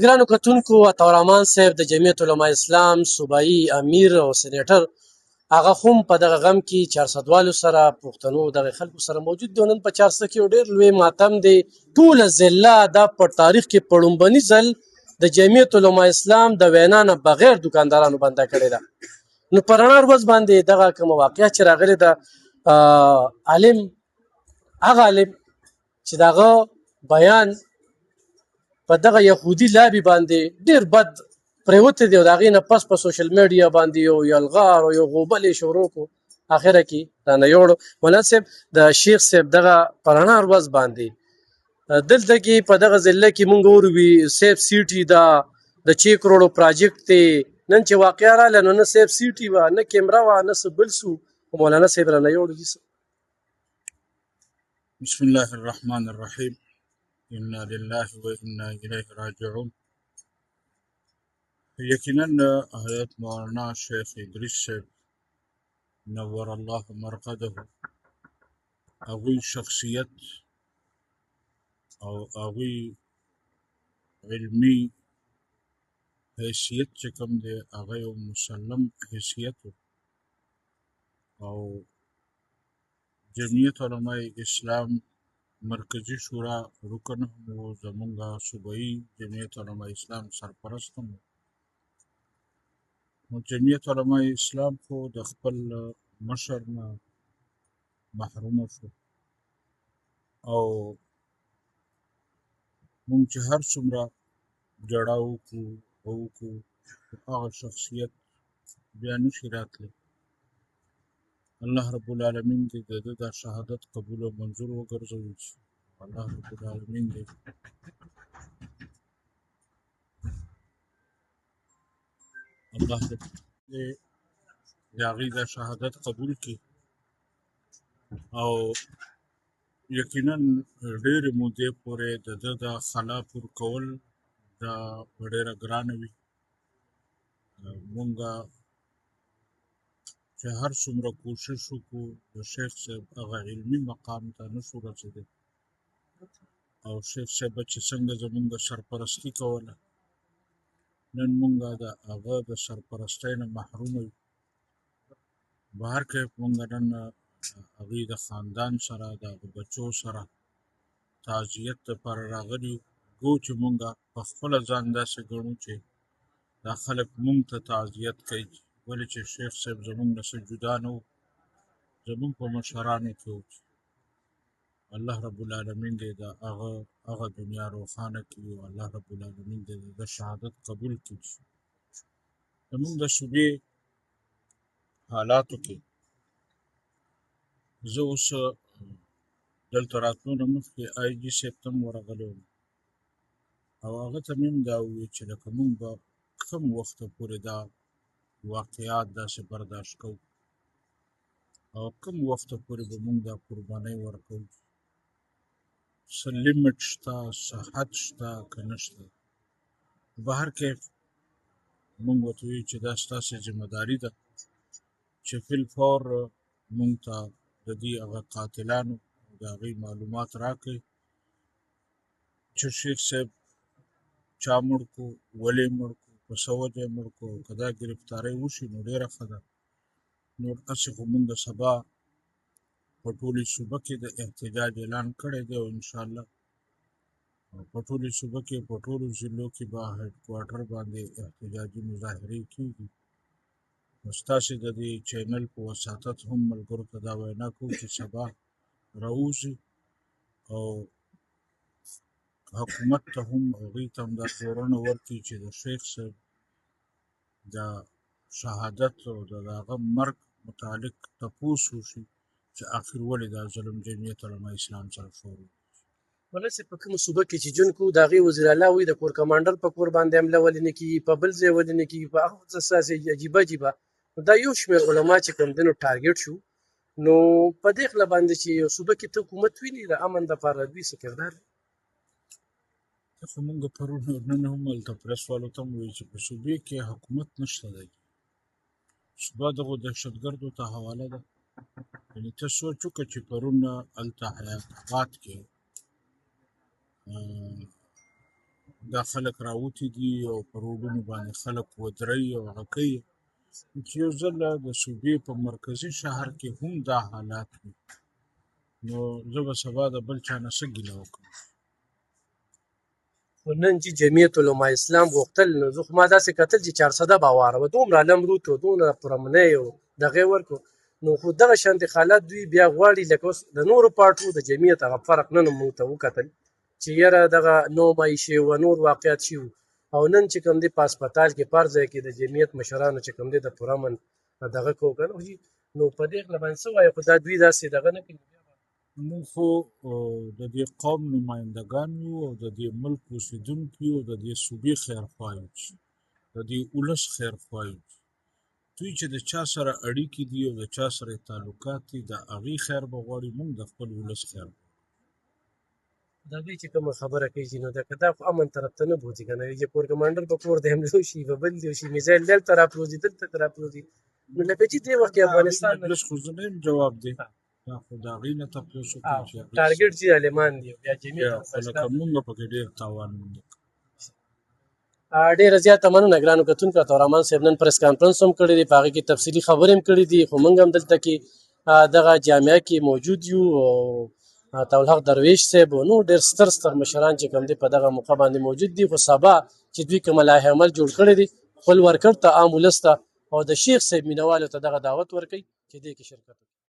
ګرانو کتونکو عطاورحمان صاحب د جمعیت علماء اسلام صوبایي امیر او سینیټر هغه هم په دغه غم کې چارسدوالو سره پښتنو دغه خلکو سره موجود دی. نن په چارسده کې یو ډېر لوی ماتم دی. ټوله ضلع دا په تاریخ کې په لومبني ځل د جمعیت علماء اسلام د وینا نه بغیر دکاندارانو بنده کړې ده. نو په رڼا ورځ باندې دغه کومه واقعه چې راغلې ده، عالم هغه عالم چې دغه بیان په دغه یهودي لابي باندې ډیر بد پریوتی دی او د هغې نه پس په سوشل میډیا باندې یو یلغار او یو غوبل یې شروع کړو، اخره کې رانه یوړو. مولانا صاحب د شیخ صاحب دغه په رڼا ورځ باندې دلته کې په دغه ضلع کې مونږ وروي سیف سیټي دا د 6 کروڑو پراجیکټ دی. نن چې واقعه راغله نو نه سیف سیټي وه، نه کیمرا وه، نه څه بل څه. مولانا صاحب رانه یوړو دي. بسم الله الرحمن الرحيم. إنا لله وإنا إليه راجعون. یقینا حضرت مولانا شیخ ادریس صاحب نور الله مرقده هغوی شخصیت او هغوی علمی حیثیت چې کوم دی هغه یو مسلم حیثیت او جمعیت علماء اسلام مرکزی شورا رکن هم و، زمونږه صوبایي جمعیت علماء اسلام سرپرست هم و. نو جمعیت علماء اسلام خو د خپل مشر نه محرومه شو او مونږ چې هر څومره جړا وکړو هغه شخصیت بیا نشي راتلی. الله رب العالمین دې د ده دا شهادت قبول او منظور وګرځوي. الله رب العالمین دې د هغې دا شهادت قبول کړي او یقینا ډېرې مودې پورې د ده دا خلا پور کول دا به ډېره ګرانه وي. مونږه چې هر څومره کوشش وکړو د شیخ صاحب هغه علمي مقام ته نشو رسېدی او شیخ صاحب چې څنګه زمونږ سرپرستي کوله نن مونږه د هغه د سرپرستۍ نه محرومه یو. به هر کیف مونږه نن هغې د خاندان سره د هغه بچو سره تعزیت دپاره راغلي یو. ګو چې مونږه په خپله ځان داسې ګڼو چې دا خلک مونږ ته تعزیت کوي، ولې چې شیخ صاحب زمونږ نه څه جدا نه و، زمونږ په مشرانو کې و. الله رب العالمین دې د هغه دنیا روښانه کړي او الله رب العالمین دې د شهادت قبول کړي. زمونږ د صوبې حالاتو کې زه اوس دلته راتلو نه مخکې آی جي صاحب ته هم ورغلی وم او هغه ته مې هم دا وویل چې لکه مونږ به کوم وخته پورې دا واقعات داسې برداشت کوو او کوم وخته پورې به مونږ دا قربانۍ ورکوو. څه لیمټ شته، څه حد شته که نه شته. په هر کیف مونږ ورته ویو چې دا ستاسې ذمهداري ده چې فی الفور مونږ ته د دې هغه قاتلانو د هغې معلومات راکړئ چې شیخ صاحب چا مړ کړو، ولې مړ کړو، په څه وجه یې مړ کړو. که دا ګرفتارۍ وشي نو ډېره ښه ده. نور هسې خو مونږ د سبا په ټولې صوبه کې د احتجاج اعلان کړی دی او انشاءالله په ټولې صوبه کې په ټولو ضلعو کې به هیډ کوارټر باندې احتجاجي مظاهرې کېږي. نو ستاسې د دې چینل په وساطت هم ملګرو ته دا وینا کوو چې سبا راوځي او حکومت ته هم هغوی ته هم دا زورونه ورکړي چې د شیخ صاحب د شهادت او د هغه مرګ متعلق تپوس وشي چې آخر ولې دا ظلم جمعیت علماء اسلام سره شروع. مولانا صاحب په کومه صوبه کې چې جون کو د هغې وزیر اعلی وایي د کور کمانډر په کور باندې حمله ولې نه کېږي، په بل ځای ولې نه کېږي، په هغه څه عجیبه دا یو شمېر علما چې کوم دی نو ټارګېټ شو. نو په دې خله باندې چې یو صوبه کې ته حکومت ویني د امن دپاره دوی څه کردار دی؟ خو مونږ پرون نن هم هلته پرس والو ته هم وویل چې په صوبې کې حکومت نشته دی. صوبه دغو دهشتګردو ته حواله ده. یعنې ته سوچ وکړه چې پرون هلته حیات آباد کې دا خلک راوتي دي او په روډونو باندې خلک ودروي او هغه کوي. چې یو ځل د صوبې په مرکزي شهر کې هم دا حالات وي، نو زه به سبا د بل چا نه څه ګیله وکړم. خو نن چې جمعیت علما اسلام غوښتل، نو زه خو ما داسې کتل چې 400 به واره به دومره علم روتو دومره پرمنۍ او دغې ورکو، نو خو دغه شانتې حالات دوی بیا غواړي لکه اوس د نورو پارټو د جمعیت هغه فرق نن موږ ته وکتل چې یاره دغه 9 مای شي و نور واقعیات شي، او نن چې کوم دی په هسپتال کې پر ځای کې د جمعیت مشرانو چې کوم دی د پرامن دغه کو کنه، نو په دې خپل باندې څه وایي، خو دا دوی داسې دغه نه کوي. موږ خو د دې قوم نمایندګان یو او د دې ملک اوسېدونکي یو، د دې صوبې خیرخوا یو، د دې ولس خیرخوا یو. دوی چې د چا سره اړیکې دي او د چا سره تعلقات دي د هغې خیر به غواړي، موږ د خپل ولس خیر غواړو. دا دوی چې کومه خبره کوي چې نو دا خو امن طرف ته نه بوځي که نه، چې کور کمانډر په کور د حملو شي په بل دی شي میزایل دلته راپروځي دلته راپروځي، نو لکه چې دې وخت کې افغانستان مجلس خو زه نه یم جواب دی، دا خو د هغې نه تپوس وکړو چې ټارګټ چې عالمان دي بیا جمعیت خو لکه موږ پکې ډېر تاوان موندو. ډېره زیاته مننه ګرانو کتونکو. عطاالرحمن صاحب نن پریس کانفرنس هم کړی دی، په هغې کې تفصیلي خبرې هم کړي دي، خو موږ هم دلته کې دغه جامعه کې موجود یو او عطاالحق درویش صاحب او نور ډېر ستر مشران چې کوم دی په دغه موقع باندې موجود دي. خو سبا چې دوی کومه لایحه عمل جوړ کړی دی خپل ورکر ته عام ولس ته او د شیخ صاحب مینوالو ته دغه دعوت ورکوي چې دې کې شرکت وکړي.